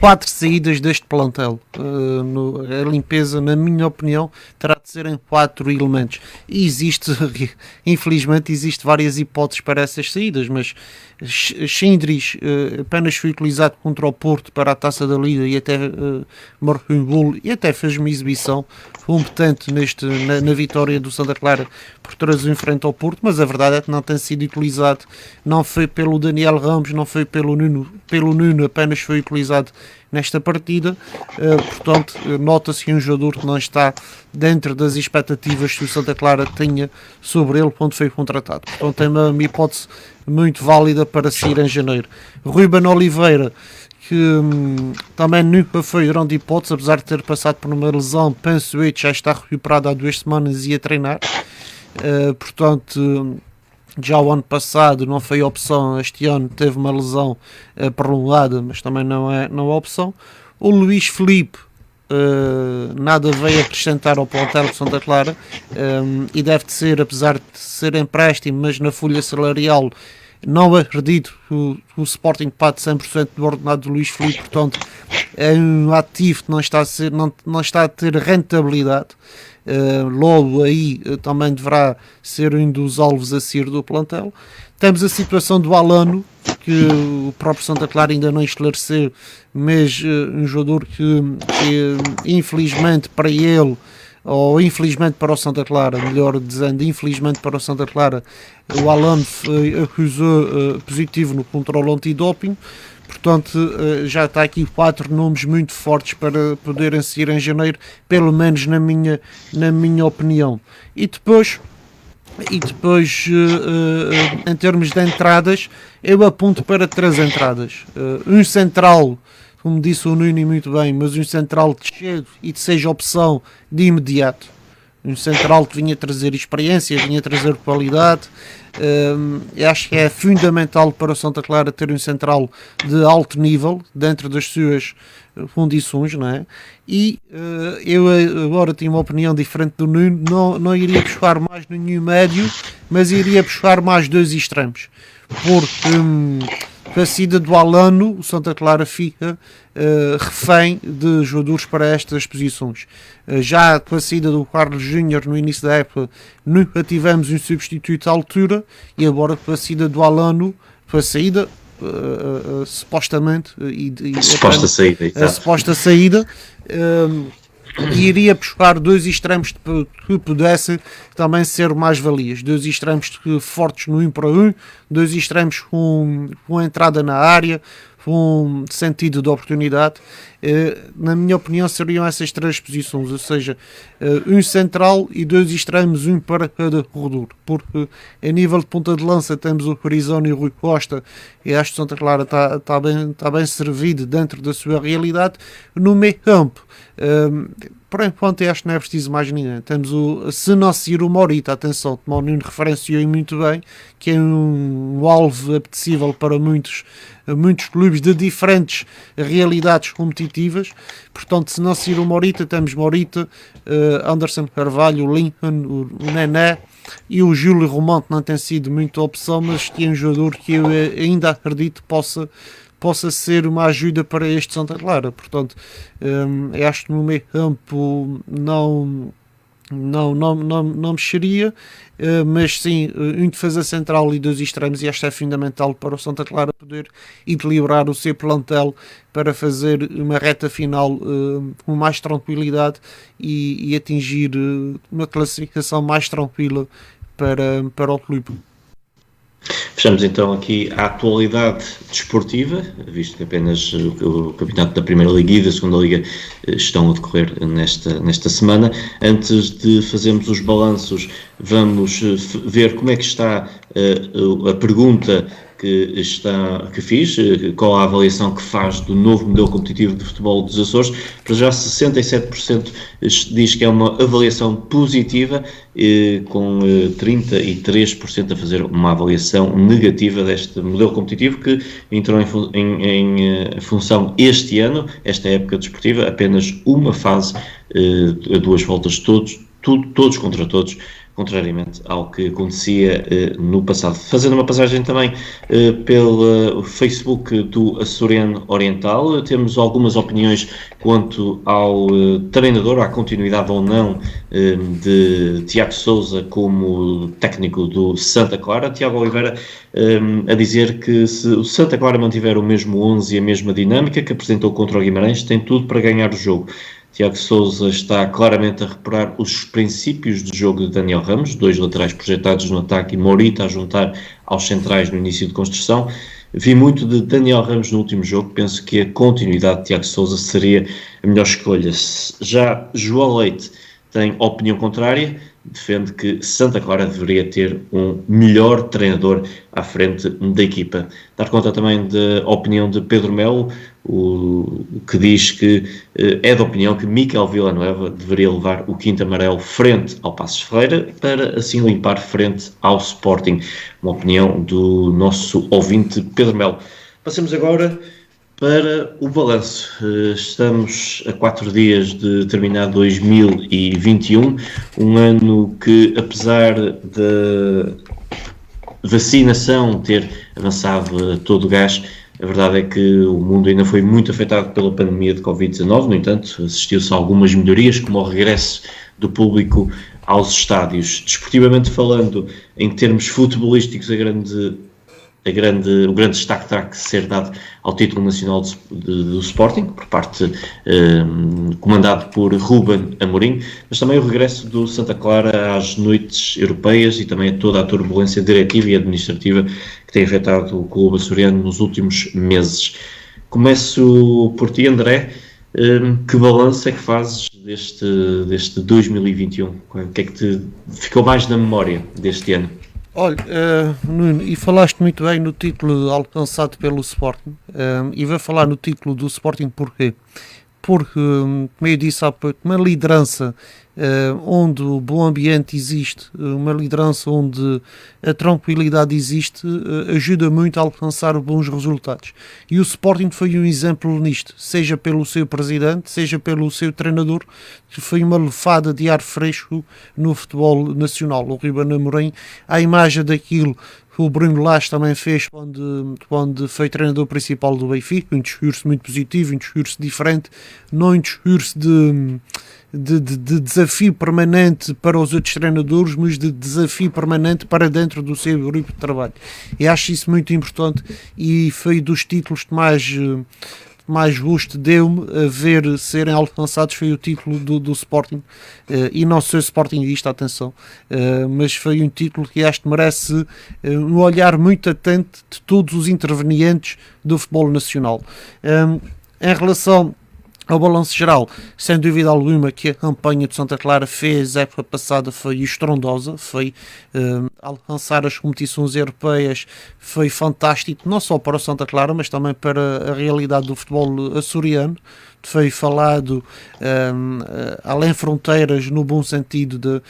4 saídas deste plantel. A limpeza, na minha opinião, terá de ser em 4 elementos. E infelizmente, existe várias hipóteses para essas saídas, mas Shindris apenas foi utilizado contra o Porto para a Taça da Liga e até marcou um golo e até fez uma exibição competente na vitória do Santa Clara por 3-1 frente ao Porto, mas a verdade é que não tem sido utilizado, não foi pelo Daniel Ramos, não foi pelo Nuno, apenas foi utilizado nesta partida. Portanto, nota-se que um jogador que não está dentro das expectativas que o Santa Clara tinha sobre ele quando foi contratado. Portanto, tem uma hipótese muito válida para sair em janeiro. Ruben Oliveira, que também nunca foi grande hipótese, apesar de ter passado por uma lesão, penso eu, já está recuperado há 2 semanas e a treinar. Portanto, já o ano passado não foi opção, este ano teve uma lesão prolongada, mas também não é opção. O Luís Filipe nada veio acrescentar ao plantel de Santa Clara, e deve de ser, apesar de ser empréstimo, mas na folha salarial não acredito que o Sporting pague 100% do ordenado de Luís Filipe, portanto é um ativo que não está a ter rentabilidade. Logo aí também deverá ser um dos alvos a sair do plantel. Temos a situação do Alano, que o próprio Santa Clara ainda não esclareceu, mas um jogador que infelizmente para ele, ou infelizmente para o Santa Clara, melhor dizendo, infelizmente para o Santa Clara, o Alano acusou positivo no controle antidoping. Portanto, já está aqui 4 nomes muito fortes para poderem sair em janeiro, pelo menos na minha opinião. E depois em termos de entradas, eu aponto para 3 entradas. Um central, como disse o Nuno muito bem, mas um central de cheio e de seja opção de imediato. Um central que vinha trazer experiência, vinha trazer qualidade. Eu acho que é fundamental para o Santa Clara ter um central de alto nível, dentro das suas condições, não é? E eu agora tenho uma opinião diferente do Nuno, não iria buscar mais nenhum médio, mas iria buscar mais 2 extremos, porque Com a saída do Alano, o Santa Clara fica refém de jogadores para estas posições. Já com a saída do Carlos Júnior no início da época, nunca tivemos um substituto à altura, e agora com a saída do Alano, com a saída supostamente a suposta saída, iria buscar dois extremos que pudessem também ser mais-valias, dois extremos fortes no 1 para 1, dois extremos com entrada na área, com sentido de oportunidade. Na minha opinião seriam essas três posições, ou seja, um central e dois extremos, um para cada corredor, porque a nível de ponta de lança temos o Parisano e o Rui Costa, e acho que Santa Clara está bem servido dentro da sua realidade. No meio campo, por enquanto acho que não é preciso mais ninguém. Temos se não seguir o Morita, atenção, o Nuno referenciou muito bem, que é um alvo apetecível para muitos clubes de diferentes realidades competitivas. Portanto, se não seguir o Morita, temos Morita, Anderson Carvalho, o Lincoln, o Nené e o Júlio Romão, que não tem sido muita opção, mas que é um jogador que eu ainda acredito possa ser uma ajuda para este Santa Clara. Portanto, eu acho que no meio campo não mexeria, mas sim, um defesa central e dois extremos, e esta é fundamental para o Santa Clara poder equilibrar o seu plantel para fazer uma reta final com mais tranquilidade e atingir uma classificação mais tranquila para o clube. Fechamos então aqui a atualidade desportiva, visto que apenas o campeonato da Primeira Liga e da Segunda Liga estão a decorrer nesta semana. Antes de fazermos os balanços, vamos ver como é que está a pergunta que fiz, qual a avaliação que faz do novo modelo competitivo de futebol dos Açores. Para já 67% diz que é uma avaliação positiva, com 33% a fazer uma avaliação negativa deste modelo competitivo, que entrou em função este ano, esta época desportiva, apenas uma fase, a duas voltas, todos contra todos, contrariamente ao que acontecia no passado. Fazendo uma passagem também pelo Facebook do Açoriano Oriental, temos algumas opiniões quanto ao treinador, à continuidade ou não de Tiago Sousa como técnico do Santa Clara. Tiago Oliveira a dizer que se o Santa Clara mantiver o mesmo 11 e a mesma dinâmica que apresentou contra o Guimarães, tem tudo para ganhar o jogo. Tiago Sousa está claramente a reparar os princípios de jogo de Daniel Ramos, dois laterais projetados no ataque e Morita a juntar aos centrais no início de construção. Vi muito de Daniel Ramos no último jogo, penso que a continuidade de Tiago Sousa seria a melhor escolha. Já João Leite tem opinião contrária, defende que Santa Clara deveria ter um melhor treinador à frente da equipa. Dar conta também da opinião de Pedro Melo, que diz que é da opinião que Miquel Villanueva deveria levar o quinto amarelo frente ao Passos Ferreira para assim limpar frente ao Sporting. Uma opinião do nosso ouvinte Pedro Melo. Passemos agora para o balanço. Estamos a 4 dias de terminar 2021, um ano que, apesar da vacinação ter avançado a todo o gás, a verdade é que o mundo ainda foi muito afetado pela pandemia de Covid-19. No entanto, assistiu-se a algumas melhorias, como o regresso do público aos estádios. Desportivamente falando, em termos futebolísticos, o grande destaque terá que ser dado ao título nacional do Sporting, por parte comandado por Ruben Amorim, mas também o regresso do Santa Clara às noites europeias e também a toda a turbulência diretiva e administrativa que tem afetado o clube açoriano nos últimos meses. Começo por ti, André. Que balanço é que fazes deste 2021? O que é que te ficou mais na memória deste ano? Olha, Nuno, e falaste muito bem no título alcançado pelo Sporting, e vou falar no título do Sporting porquê? Porque, como eu disse há pouco, uma liderança onde o bom ambiente existe, uma liderança onde a tranquilidade existe, ajuda muito a alcançar bons resultados. E o Sporting foi um exemplo nisto, seja pelo seu presidente, seja pelo seu treinador, que foi uma lefada de ar fresco no futebol nacional. O Ruben Amorim, à imagem daquilo o Bruno Lage também fez quando foi treinador principal do Benfica, um discurso muito positivo, um discurso diferente, não um discurso de desafio permanente para os outros treinadores, mas de desafio permanente para dentro do seu grupo de trabalho. E acho isso muito importante, e foi dos títulos que mais gosto deu-me a ver serem alcançados, foi o título do Sporting, e não sou Sportingista, atenção, mas foi um título que acho que merece um olhar muito atento de todos os intervenientes do futebol nacional. Em relação ao balanço geral, sem dúvida alguma que a campanha de Santa Clara fez a época passada foi estrondosa, foi alcançar as competições europeias, foi fantástico, não só para o Santa Clara, mas também para a realidade do futebol açoriano. Foi falado além fronteiras, no bom sentido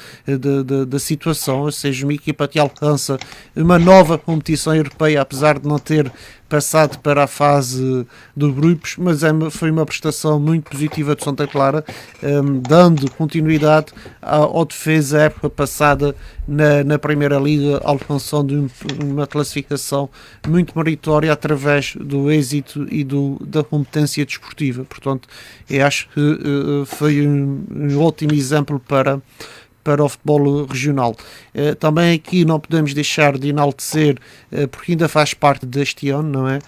da situação, ou seja, uma equipa que alcança uma nova competição europeia, apesar de não ter passado para a fase dos grupos, mas foi uma prestação muito positiva de Santa Clara, dando continuidade ao defesa época passada na Primeira Liga, alcançando uma classificação muito meritória através do êxito e da competência desportiva. Portanto, eu acho que foi um ótimo exemplo para o futebol regional. Também aqui não podemos deixar de enaltecer, porque ainda faz parte deste ano, não é?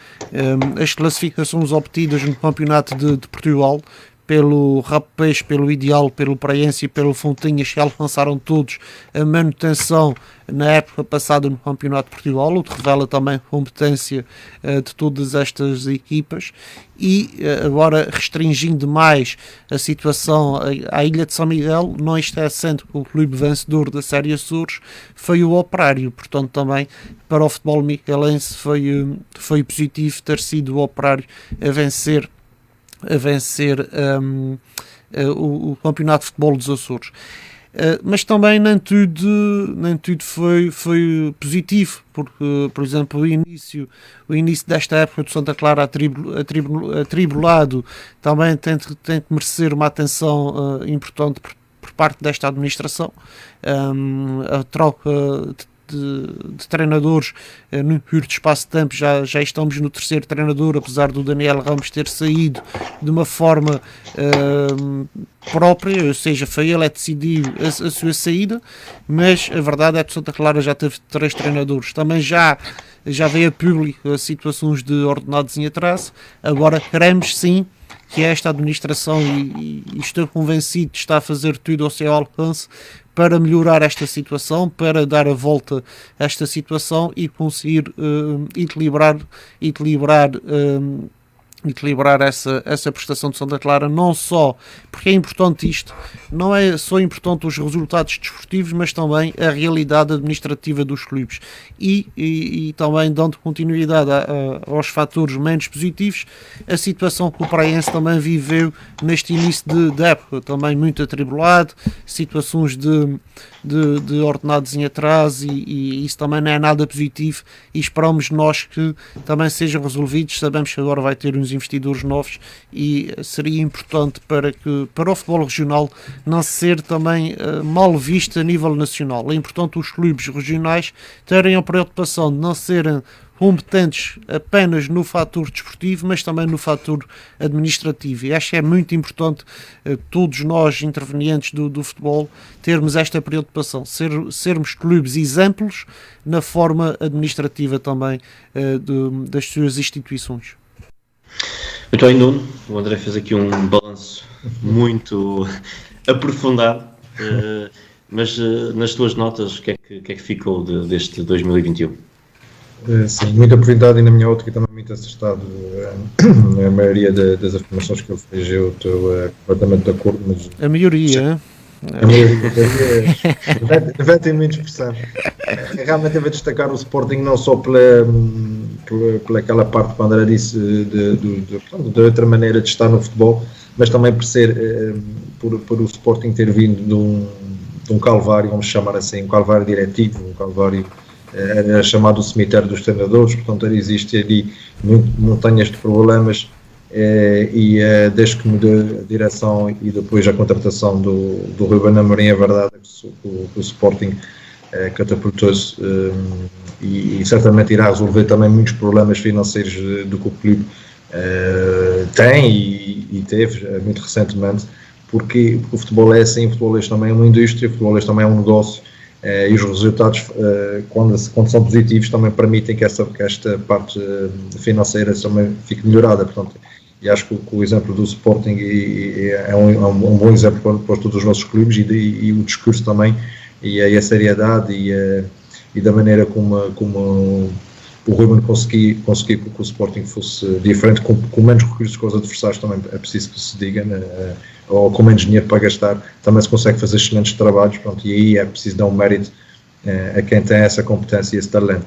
As classificações obtidas no Campeonato de Portugal, pelo Rapaz, pelo Ideal, pelo Praense e pelo Fontinhas, que alcançaram todos a manutenção na época passada no Campeonato de Portugal, o que revela também a competência de todas estas equipas. E agora, restringindo mais a situação à Ilha de São Miguel, não esquecendo que o clube vencedor da Série Açores foi o Operário. Portanto, também para o futebol miquelense foi positivo ter sido o Operário a vencer o Campeonato de Futebol dos Açores. Mas também nem tudo foi positivo, porque, por exemplo, o início desta época do Santa Clara atribulado também tem que merecer uma atenção importante por parte desta administração. A troca de treinadores num curto espaço de tempo, já estamos no terceiro treinador, apesar do Daniel Ramos ter saído de uma forma própria, ou seja, foi ele que decidiu a sua saída, mas a verdade é que Santa Clara já teve 3 treinadores. Também já veio a público situações de ordenados em atraso. Agora queremos sim que esta administração, e estou convencido que está a fazer tudo ao seu alcance para melhorar esta situação, para dar a volta a esta situação e conseguir equilibrar essa prestação de Santa Clara, não só porque é importante isto, não é só importante os resultados desportivos, mas também a realidade administrativa dos clubes e também dando continuidade aos fatores menos positivos, a situação que o Praense também viveu neste início de época, também muito atribulado, situações de ordenados em atraso e isso também não é nada positivo e esperamos nós que também sejam resolvidos. Sabemos que agora vai ter uns investidores novos e seria importante para o futebol regional não ser também mal visto a nível nacional. É importante os clubes regionais terem a preocupação de não serem competentes apenas no fator desportivo, mas também no fator administrativo. E acho que é muito importante todos nós, intervenientes do futebol, termos esta preocupação, sermos clubes exemplos na forma administrativa também das suas instituições. Muito bem, Nuno. O André fez aqui um balanço muito aprofundado, mas nas tuas notas, o que é que ficou deste 2021? Sim, muita oportunidade e na minha ótica também muito acertado. A maioria das afirmações que ele fez eu estou completamente de acordo, mas a maioria 90%. Realmente deve destacar o Sporting não só pela aquela parte que o André disse de outra maneira de estar no futebol, mas também por o Sporting ter vindo de um calvário, vamos chamar assim, um calvário diretivo, um calvário era chamado o cemitério dos treinadores. Portanto existe ali montanhas de problemas e desde que mudou a direção e depois a contratação do Ruben Amorim, a verdade é que o Sporting catapultou-se e certamente irá resolver também muitos problemas financeiros do que o clube tem e teve muito recentemente, porque o futebol é assim, o futebol também é uma indústria, o futebol também é um negócio, e os resultados, quando são positivos, também permitem que esta parte financeira também fique melhorada. Portanto, e acho que o exemplo do Sporting é um bom exemplo para todos os nossos clubes, e o discurso também, e a seriedade e da maneira como o Ruben conseguiu que o Sporting fosse diferente, com menos recursos que os adversários, também é preciso que se diga, né? Ou com menos dinheiro para gastar, também se consegue fazer excelentes trabalhos, pronto, e aí é preciso dar um mérito a quem tem essa competência e esse talento.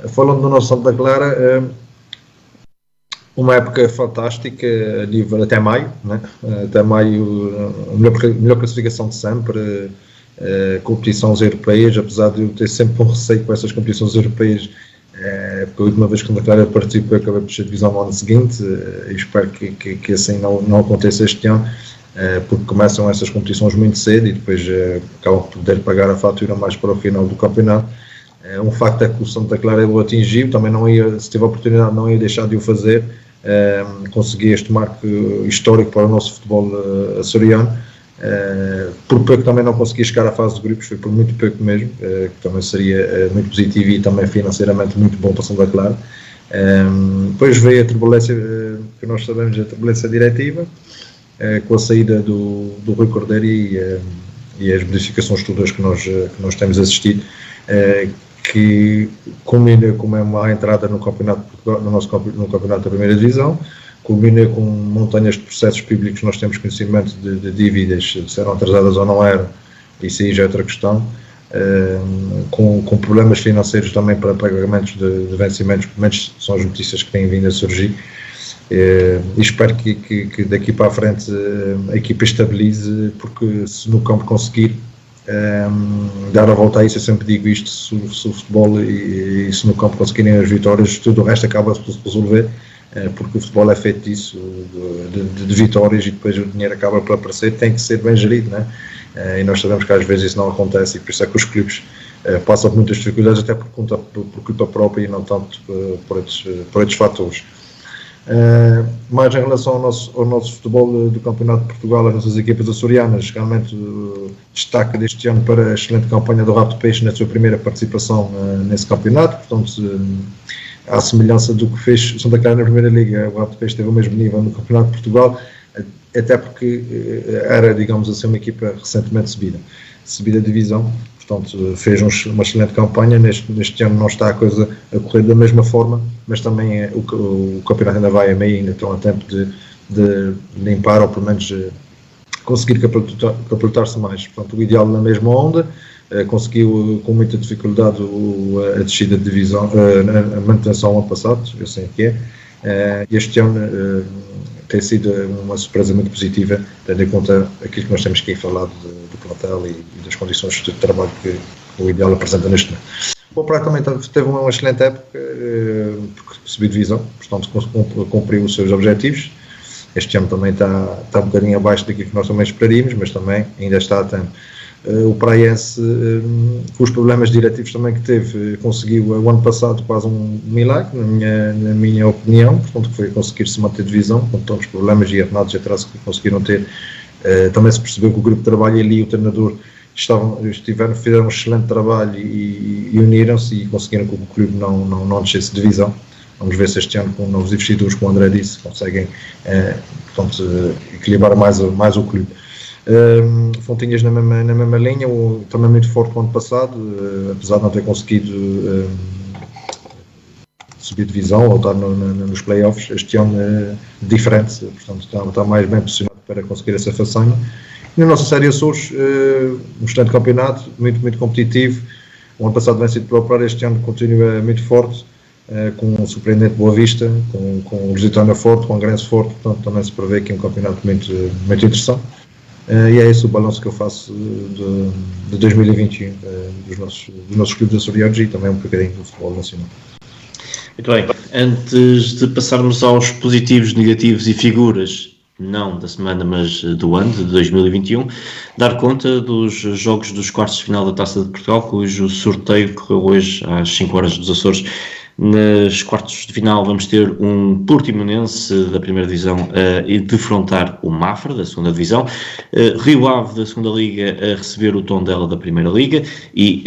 Falando do nosso Santa Clara, uma época fantástica, a nível até maio, né? Até maio, a melhor classificação de sempre, competições europeias, apesar de eu ter sempre um receio com essas competições europeias, porque a última vez que o Santa Clara participou eu acabei por ser divisão no ano seguinte, e espero que assim não aconteça este ano, porque começam essas competições muito cedo e depois acabam por poder pagar a fatura mais para o final do campeonato. Um facto é que o Santa Clara o atingiu, também não ia, se tiver a oportunidade, não ia deixar de o fazer. Consegui este marco histórico para o nosso futebol açoriano. Por pouco também não consegui chegar à fase de grupos, foi por muito pouco mesmo, que também seria muito positivo e também financeiramente muito bom para Santa Clara. Depois veio a turbulência, que nós sabemos, a turbulência diretiva, com a saída do Rui Cordeiro e as modificações todas que nós temos assistido, que culmina com uma má entrada no campeonato de Portugal, no campeonato da primeira divisão, culmina com montanhas de processos públicos que nós temos conhecimento de dívidas, se eram atrasadas ou não eram, isso aí já é outra questão, com problemas financeiros também para pagamentos de vencimentos, pelo menos são as notícias que têm vindo a surgir, e espero que daqui para a frente a equipa estabilize, porque se no campo conseguir dar a volta a isso, eu sempre digo isto, se o futebol e se no campo conseguirem as vitórias, tudo o resto acaba por se resolver, porque o futebol é feito disso, de vitórias, e depois o dinheiro acaba por aparecer, tem que ser bem gerido, né? E nós sabemos que às vezes isso não acontece, e por isso é que os clubes passam por muitas dificuldades, até por culpa própria e não tanto por outros fatores. Mas em relação ao nosso futebol do Campeonato de Portugal, as nossas equipas açorianas, realmente destaque deste ano para a excelente campanha do Rabo de Peixe na sua primeira participação nesse campeonato. Portanto, à semelhança do que fez Santa Clara na Primeira Liga, o Rabo de Peixe teve o mesmo nível no Campeonato de Portugal, até porque era, digamos assim, uma equipa recentemente subida divisão. Portanto, fez uma excelente campanha. Neste ano não está a coisa a correr da mesma forma, mas também o campeonato ainda vai a meio, ainda estão a tempo de limpar, ou pelo menos conseguir capitalizar-se mais. Portanto, o ideal na mesma onda, conseguiu com muita dificuldade a descida de divisão, a manutenção ano passado, eu sei que é. Este ano tem sido uma surpresa muito positiva, tendo em conta aquilo que nós temos aqui falado do plantel e das condições de trabalho que o Ideal apresenta neste momento. O Praia também teve uma excelente época, porque subiu divisão, portanto cumpriu os seus objetivos. Este ano também está um bocadinho abaixo daquilo que nós também esperaríamos, mas também ainda está a tempo. O Praiense, com os problemas diretivos também que teve, conseguiu o ano passado quase um milagre, na minha opinião, portanto foi conseguir se manter divisão, com tantos problemas e arrenados atrás que conseguiram ter. Também se percebeu que o grupo de trabalho ali e o treinador fizeram um excelente trabalho e uniram-se e conseguiram que o clube não descesse de divisão. Vamos ver se este ano, com novos investidores, como o André disse, conseguem equilibrar mais o clube. Fontinhas na mesma linha, também muito forte no ano passado, apesar de não ter conseguido subir divisão ou estar nos playoffs. Este ano diferente, portanto está mais bem posicionado para conseguir essa façanha. E na nossa série Açores, um excelente campeonato, muito competitivo. O ano passado vencido pelo Operário, este ano continua muito forte, com um surpreendente Boa Vista, com o Lusitânia forte, com o Angrense forte, portanto também se prevê aqui um campeonato muito interessante. E é esse o balanço que eu faço de 2021 dos nossos clubes açorianos e também um bocadinho do futebol nacional. Muito bem, antes de passarmos aos positivos, negativos e figuras não da semana, mas do ano, de 2021, dar conta dos jogos dos quartos de final da Taça de Portugal, cujo sorteio correu hoje às 5 horas dos Açores. Nos quartos de final vamos ter um Portimonense da primeira divisão a defrontar o Mafra da segunda divisão, Rio Ave da segunda liga a receber o Tondela da primeira liga, e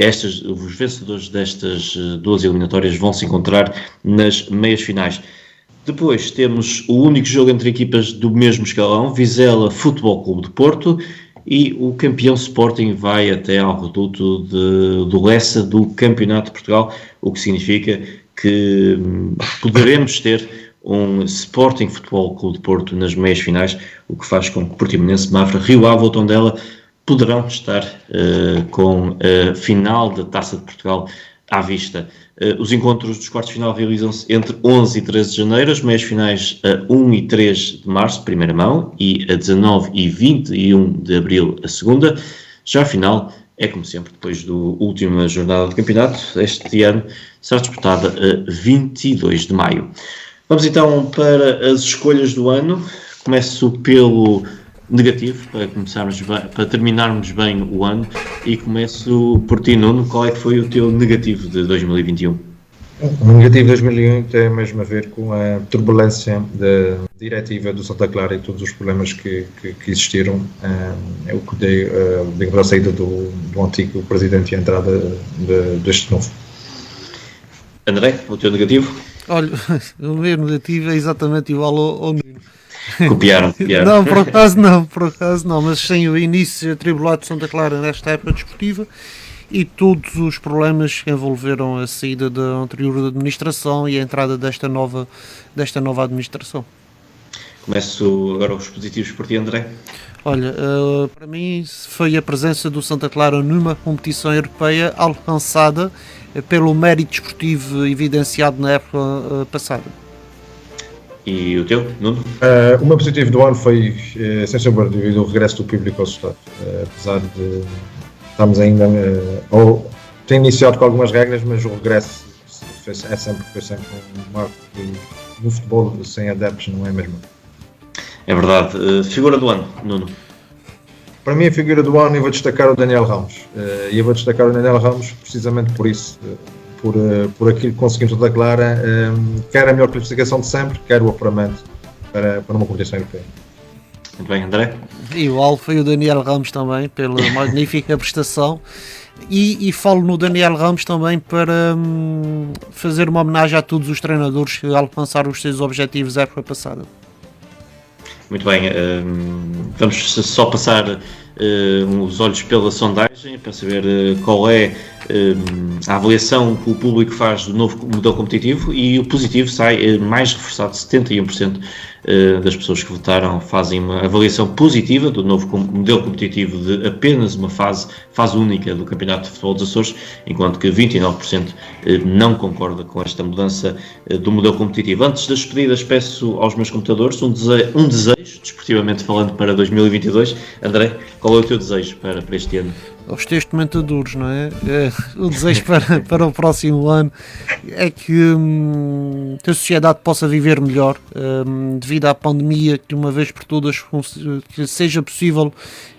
os vencedores destas duas eliminatórias vão se encontrar nas meias finais. Depois temos o único jogo entre equipas do mesmo escalão, Vizela Futebol Clube de Porto, e o campeão Sporting vai até ao reduto do Lessa do Campeonato de Portugal, o que significa que poderemos ter um Sporting Futebol Clube de Porto nas meias finais, o que faz com que Portimonense, Mafra, Rio Ave ou Tondela poderão estar com a final da Taça de Portugal à vista. Os encontros dos quartos de final realizam-se entre 11 e 13 de janeiro, as meias finais a 1 e 3 de março, primeira mão, e a 19 e 21 de abril, a segunda. Já a final é, como sempre, depois da última jornada do campeonato, este ano será disputada a 22 de maio. Vamos então para as escolhas do ano. Começo pelo negativo, para terminarmos bem o ano, e começo por ti, Nuno. Qual é que foi o teu negativo de 2021? O negativo de 2021 tem mesmo a ver com a turbulência da diretiva do Santa Clara e todos os problemas que existiram. É o que deu a saída do antigo presidente e a entrada deste novo. André, o teu negativo? Olha, o meu negativo é exatamente igual ao Nuno. Copiaram. Não, por acaso não, mas sem o início atribulado de Santa Clara nesta época desportiva e todos os problemas que envolveram a saída da anterior administração e a entrada desta nova administração. Começo agora os positivos por ti, André. Olha, para mim foi a presença do Santa Clara numa competição europeia alcançada pelo mérito desportivo evidenciado na época passada. E o teu, Nuno? O meu positivo do ano foi, sem sombra de dúvida, o regresso do público ao estádio. Apesar de estamos ainda... tem iniciado com algumas regras, mas o regresso foi sempre um marco no futebol sem adeptos, não é mesmo? É verdade. Figura do ano, Nuno? Para mim, a figura do ano, eu vou destacar o Daniel Ramos. E eu vou destacar o Daniel Ramos precisamente por isso. Por aquilo que conseguimos Santa Clara, quer a melhor classificação de sempre, quer o apuramento para uma competição europeia. Muito bem, André? Igual foi o Daniel Ramos também, pela magnífica prestação. E falo no Daniel Ramos também para fazer uma homenagem a todos os treinadores que alcançaram os seus objetivos da época passada. Muito bem, vamos só passar os olhos pela sondagem para saber qual é a avaliação que o público faz do novo modelo competitivo, e o positivo sai mais reforçado. 71% das pessoas que votaram fazem uma avaliação positiva do novo modelo competitivo de apenas uma fase única do Campeonato de Futebol dos Açores, enquanto que 29% não concorda com esta mudança do modelo competitivo. Antes das despedidas, peço aos meus computadores um desejo, desportivamente falando, para 2022. André, qual é o teu desejo para este ano? Aos teus comentadores, não é? O desejo para o próximo ano é que a sociedade possa viver melhor devido à pandemia, que uma vez por todas que seja possível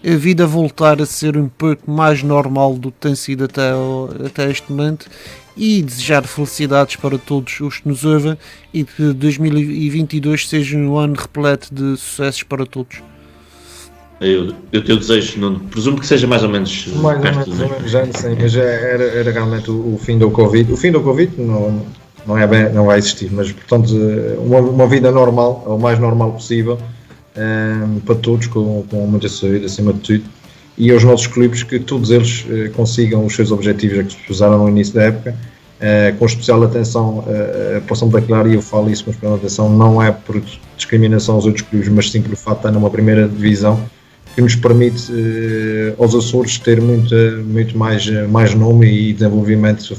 a vida voltar a ser um pouco mais normal do que tem sido até este momento, e desejar felicidades para todos os que nos ouvem e que 2022 seja um ano repleto de sucessos para todos. O teu desejo, Nuno, presumo que seja mais ou menos perto do mesmo. Já não sei, mas era realmente o fim do Covid. O fim do Covid não vai existir, mas portanto uma vida normal, o mais normal possível, para todos, com muita saúde acima de tudo, e aos nossos clubes, que todos eles consigam os seus objetivos a que se puseram no início da época, com especial atenção para o Santa Clara, e eu falo isso com especial atenção, não é por discriminação aos outros clubes, mas sim pelo facto de estar numa primeira divisão, que nos permite aos Açores ter muito mais nome e desenvolvimento.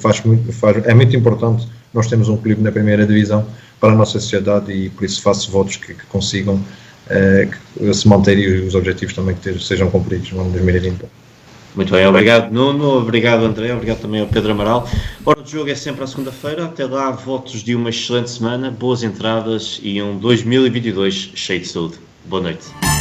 É muito importante nós termos um clube na primeira divisão para a nossa sociedade, e por isso faço votos que consigam se manter e os objetivos também que sejam cumpridos no ano 2020. Muito bem, obrigado Nuno, obrigado André, obrigado também ao Pedro Amaral. Hora do jogo é sempre à segunda-feira. Até lá, votos de uma excelente semana, boas entradas e um 2022 cheio de saúde. Boa noite.